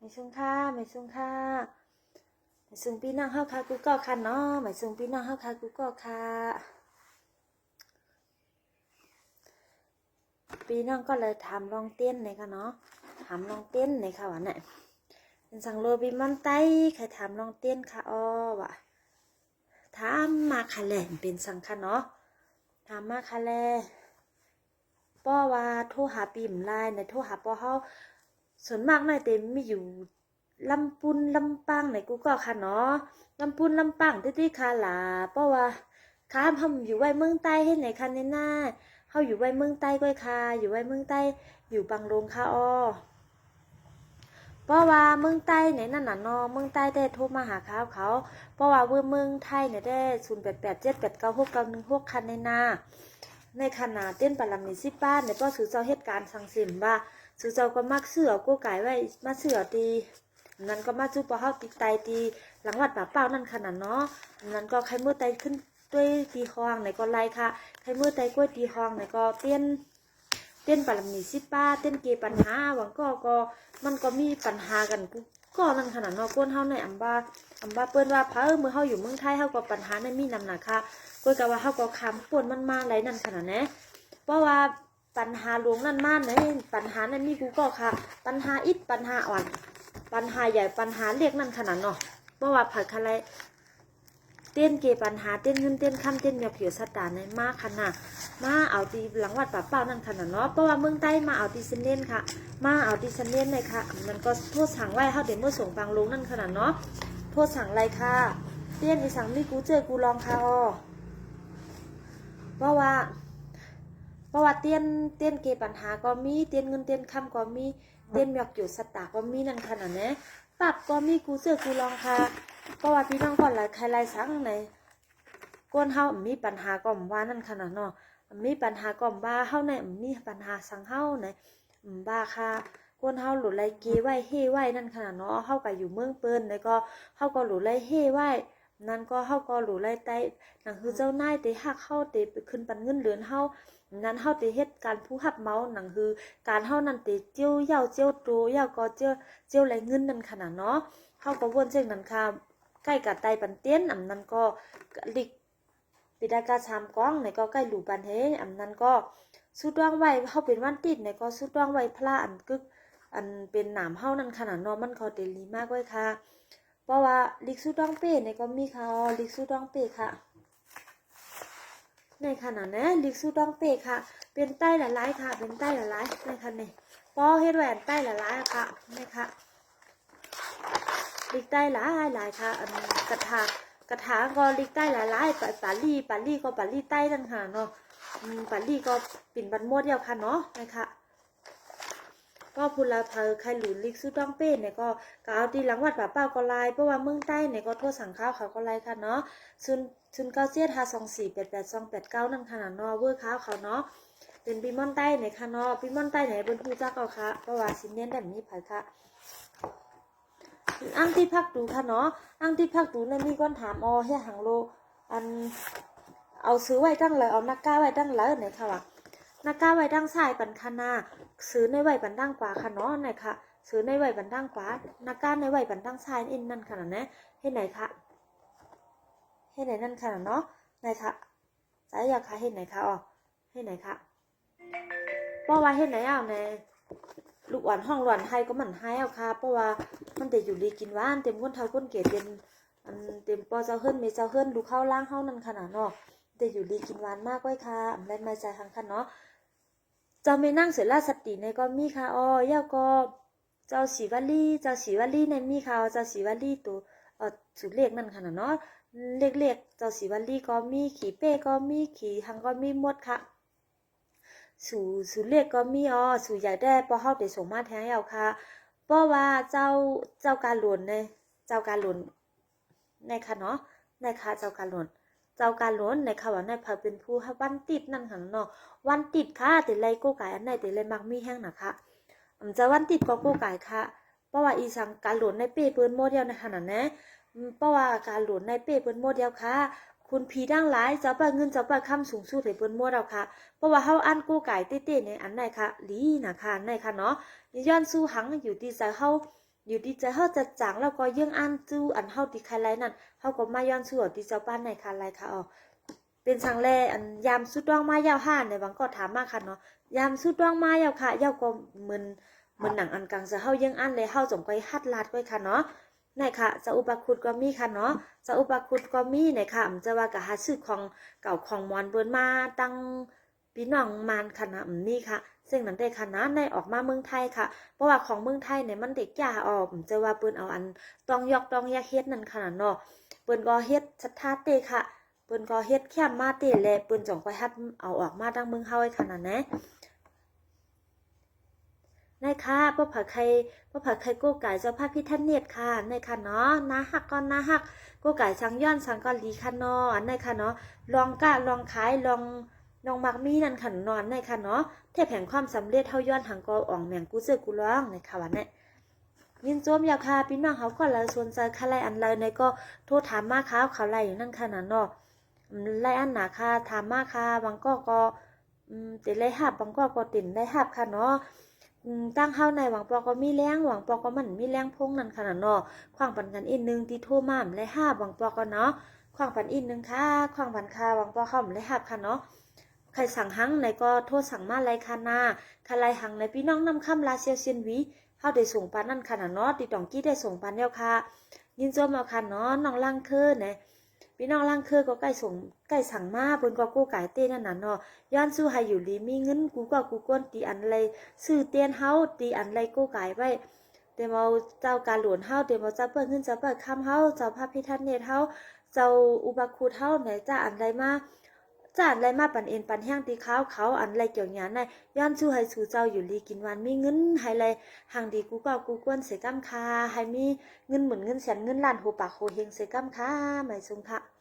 ไม่ซุงค่ะไม่ซุงค่ะไม่ซุงพี่น้องเฮาค่ะกูก็ค่ะเนาะไม่ซุงพี่น้องเฮาค่ะกูก็ค่ะพี่น้องก็เลยทำลองเต้นเลยค่ะเนาะทำลองเต้นเลยค่ะวะเนี่ยเป็นสังโลบิมันไต้ใครทำลองเต้นค่ะอ้อวะทำมาค่ะแหลมเป็นสังค่ะเนาะทำมาค่ะแลป้อว่าโทรหาปีมไลน์ในโทรหาป้อเฮาส่วนมากในเต็มมีอยู่ลำปุนลำปังในกูก็ค่ะเนาะลำปุนลำปังที่ค่ะล่ะป้อว่าข้ามเฮาอยู่ไว้เมืองใต้ให้ไหนคะเนี่ยหน้าเฮาอยู่ไว้เมืองใต้ก้อยค่ะอยู่ไว้เมืองใต้อยู่บังลงค่ะอ้อเพราะว่าเมืองใต้ไหนนั่นน่ะเนาะเมืองใต้ได้โทรมาหาเขาเพราะว่าเมืองไทยเนี่ยได้0887896916คันในนาในขณะเต้นปลามีสิบ้านเนี่ยก็สื่อเจ้าเหตุการณ์สังสิมว่าสื่อเจ้าก็มักเสือกูไก่ไว้มาเสือตีนั้นก็มาจูปะเฮาติดไตตีหลังวัดป่าเป้านั่นขนาดเนาะนั้นก็ใครมือไตขึ้นด้วยตีคองไหนก็ไล่ค่ะใครมือไตกล้วยตีคองไหนก็เต้นปลามีสิป้าเต้นเกปัญหาหวังก็มันก็มีปัญหากันก็นั่นขนาดเนาะก้นเฮาในอัมบาเปิ้นว่ามือเฮาอยู่เมืองไทยเฮาก็ปัญหาในมีนำหนักค่ะก้อยก็ว่าเฮาก็คำป่วนมันมาไหลนั่นขนาดนะเพราะว่าปัญหาหลวงนั่นมาในปัญหาในมีกูก็ค่ะปัญหาอิดปัญหาอ่อนปัญหาใหญ่ปัญหาเล็กนั่นขนาดเนาะเพราะว่าผัดอะไรเต้นเกปัญหาเต้นเงินเต้นค่ำเต้นยาเผียวสตาร์ในมากขนาดมาเอาตีหลังวัดป่าเป้านั่นขนาดเนาะเพราะว่าเมืองใต้มาเอาตีเซนเล่นค่ะมาเอาตีเซนเล่นเลยค่ะมันก็โทษสั่งไว้เฮาเดี๋ยวเมื่อส่งบางลงนั่นขนาดเนาะโทษสั่งไรค่ะเต้นอีสั่งมีกูเจอกูลองค่ะอ๋อเพราะว่าเต้นเกปัญหาก็มีเต้นเงินเต้นค่ำก็มีเต้นยาเผียวสตาร์ก็มีนั่นขนาดนะปรับก็มีกูเจอกูลองค่ะเพราะว่าพี่น้องก่อนหลายใครหลายสังไหนก้นเฮามีปัญหาก่อมว่านั่นขนาดเนาะมีปัญหาก่อมบ้าเฮาในมีปัญหาสังเฮาในบ้าค่ะก้นเฮาหลุดไรเกไว้เฮไว้นั่นขนาดเนาะเฮาก็อยู่เมืองเปิ้นแล้วก็เฮาก็หลุดไรเฮไว้นั่นก็เฮาก็หลุดไรไตนั่นคือเจ้านายเตฮักเฮาเตไปขึ้นปันเงินเดือนเฮานั้นเฮาเตเฮ็ดการผู้รับเมานั่นคือการเฮานั่นเตเจียวเย้าเจียวโตเย้าก็เจียวไรเงินนั่นขนาดเนาะเฮาก็วนเช่นนั้นค่ะใกล้กับไตปันเตี้ยนนั้นก็ลิกปิดากาชามก้องในก็ใกล้หลู่ปันเฮนั้นก็สุดว่างไว้เฮาเป็นวันติดในก็สุดว่างไว้พระอันกึกอันเป็นหนามเฮานั่นขนาดเนาะมันก็เดลีมากไว้ค่ะเพราะว่าลิกสุดว่างเป้ในก็มีค่ะลิกสุดว่างเป้ค่ะในขนาดนี้ลิกสุดว่างเป้ค่ะเป็นใต้หลายๆค่ะเป็นใต้หลายๆในขนาดนี้ป้อเฮ็ดแหวนใต้หลายๆค่ะนี่ค่ะลิกใต้หลายค่ะอันกระถางก็ลิกใต้หลายๆปาลี่ก็ปาลี่ใต้นั่นค่ะเนาะปาลี่ก็ปิ่นบันมดเดียวค่ะเนาะนะคะก็พูลาเพอใครหลุดลิกซูต้องเป้เนี่ยก็เอาตีหลังวัดป่าเป้าก็ไล่เพราะว่าเมืองใต้เนี่ยก็โทษสั่งข้าวเขาก็ไล่ค่ะเนาะซุน97524888289นั่นขนาดเนาะเวอร์ข้าวเขาเนาะเป็นปีม่อนใต้เนี่ยค่ะเนาะปีม่อนใต้ไหนบนภูจักเอาค่ะเพราะว่าสินเน้นแบบนี้ไผค่ะอ้างที่พักดูค่ะเนาะอ้างที่พักดูเนี่ยมีก้อนถามเฮียหังโลอันเอาซื้อไว้ตั้งเลยเอานักก้าไว้ตั้งเลยไหนค่ะวะนักก้าไว้ตั้งสายปันคนาซื้อในไว้ปันตั้งกว่าค่ะเนาะไหนค่ะซื้อในไว้ปันตั้งกว่านักก้าในไว้ปันตั้งสายอินนั่นขนาดนี้ให้ไหนค่ะให้ไหนนั่นขนาดเนาะไหนค่ะสายอยากค่ะให้ไหนค่ะให้ไหนค่ะเพราะว่าให้ไหนเอาในลูกอ่อนห้องหลอนไทยก็มันให้เอาค่ะเพราะว่ามันแต่อยู่ดีกินว่านเต็มก้นเท้าก้นเกศเต็มปอเจ้าเฮิรนเมเจ้าเฮิรนดูเข้าล่างเข้านั่นขนาดเนาะแต่อยู่ดีกินหวานมากไว้ค่ะแม่นไม่ใจทางคันเนาะเจ้าไม่นั่งเสร็จล่าสติในก็มีค่ะเย้าก็เจ้าสีวัลีในมีค่ะเจ้าสีวัลีตัวสุดเล็กนั่นขนาดเนาะเล็กๆเจ้าสีวัลีก็มีขี่เป้ก็มีขี่หังก็มีหมดค่ะสู่เล็กก็มีสู่ใหญ่ได้พอเข้าไปส่งมาแทงเย้าค่ะเพราะว่าเจ้าการหลวนในเจ้าการหลวนในค่ะเนาะในค่ะเจ้าการหลวนในค่ะว่าในพาเป็นผู้วันติดนั่นค่ะเนาะวันติดค่ะแต่ไรกู้ไก่อันไหนแต่ไรมักมีแห้งนะคะจะวันติดก็กู้ไก่ค่ะเพราะว่าอีสังการหลวนในเป้เปิ้นโมเดลในขนาดนั้นเพราะว่าการหลวนในเป้เปิ้นโมเดลค่ะคุณพีดังหลายเจ้าป้าเงินเจ้าป้าคำสูงสุดให้เปิ้นโมเดลค่ะเพราะว่าเฮาอันกู้ไก่เต้ๆในอันไหนค่ะลีนะคะไหนค่ะเนาะย้อนสู้หังอยู่ที่ใจเฮา อยู่ที่จะเฮาจะจางแล้วก็เยื่องอันจู้อันเฮาติใครไรนั่นเฮาก็มาย้อนสู่ที่เจ้าบ้านไหนค่ะไรค่ะอ๋อเป็นสังแลอันยามสุดดวงมายาวห้าในบางก็ถามมาค่ะเนาะยามสุดดวงมายาวค่ะยาวก็เหมือนหนังอันกลางจะเฮาเยื่องอันเลยเฮาจงไปฮัดลาดไว้ค่ะเนาะไหนค่ะจะอุปคุตก็มีค่ะเนาะจะอุปคุตก็มีไหนค่ะมันจะว่ากะหาซื้อของเก่าของมอนเบิ่นมาตั้งพี่น้องมานค่ะนะนี่ค่ะซึ่งนั้นได้ค่ะนะในออกมาเมืองไทยค่ะเพราะว่าของเมืองไทยเนี่ยมันเด็กยาออกจะว่าเปิ้นเอาอันต้องยอกต้องยาเฮ็ดนั่นค่ะเนาะเปิ้นก็เฮ็ดชัดทาเตค่ะเปิ้นก็เฮ็ดแค่มาเตแลเปิ้นจ่องไปฮัดเอาออกมาดังเมืองเฮาให้ค่ะนะในค่ะพ่อผักไข่กู้ไก่เจ้าพระพิทันเนตรค่ะในค่ะเนาะนาฮักก็นาฮักกู้ไก่สังย้อนสังก็ลีค่ะเนาะในค่ะเนาะลองกะลองขายลองมักมีนั่นค่ะนอนในค่ะเนาะเทพแห่งความสำเร็จเท่าย้อนหังก็อ่องแมงกูเจอกูร้องในค่ะวันนี้ยินโจมยาคาพี่น้องเขาก็เลยสนใจค่ะไรอันเลยในก็โทรถามมาค่ะเขาไรอยู่นั่นค่ะนะเนาะไรอันหนาค่ะถามมาค่ะบางก็ติดไรหับบางก็ติดได้หับค่ะเนาะตั้งเฮาในหวังปอก็มีแรงหวังปอก็มันมีแรงพงนั่นค่ะเนาะขวางปันกันอีกนึงที่โทรมาไรหับหวังปอก็เนาะขวางปันอีกนึงค่ะขวางปันค่ะหวังปอเขาไรหับค่ะเนาะใครสั่งหังในก็โทษสั่งมาไรค่ะนาค่ะไรหังในพี่น้องนำคำลาเซียวเซียนวีเฮาได้ส่งปานนั่นค่ะเนาะติดต่องกี้ได้ส่งปานแล้วค่ะยินโจมเอาค่ะเนาะน้องล่างคือเนี่ยพี่น้องล่างคือก็ใกล้สั่งมาเพิ่นก็กู้ไก่เต้นั่นน่ะเนาะย้อนสู้ให้อยู่ลีมีเงินกูก็กูก้นตีอันไรซื้อเตียนเฮาตีอันไรกู้ไก่ไว้เดี๋ยวเอาเจ้าการหลวนเฮาเดี๋ยวเอาเจ้าเปิ้นเงินเจ้าเปิ้นคำเฮาเจ้าพระพิทันเนตรเฮาเจ้าอุบาคูเฮาไหนจ้าอันไรมาปันเอ็นปันแห้งตีเขาอันไรเกี่ยวหยานในย้อนสู้ให้สู่เจ้าอยู่ลีกินวันมีเงินให้ไรห่างดีกูก็กูก้นเสกำคาให้มีเงินหมื่นเงินแสนเงินล้านโหปากโหเฮงเสกำคาหมายสุงค่ะ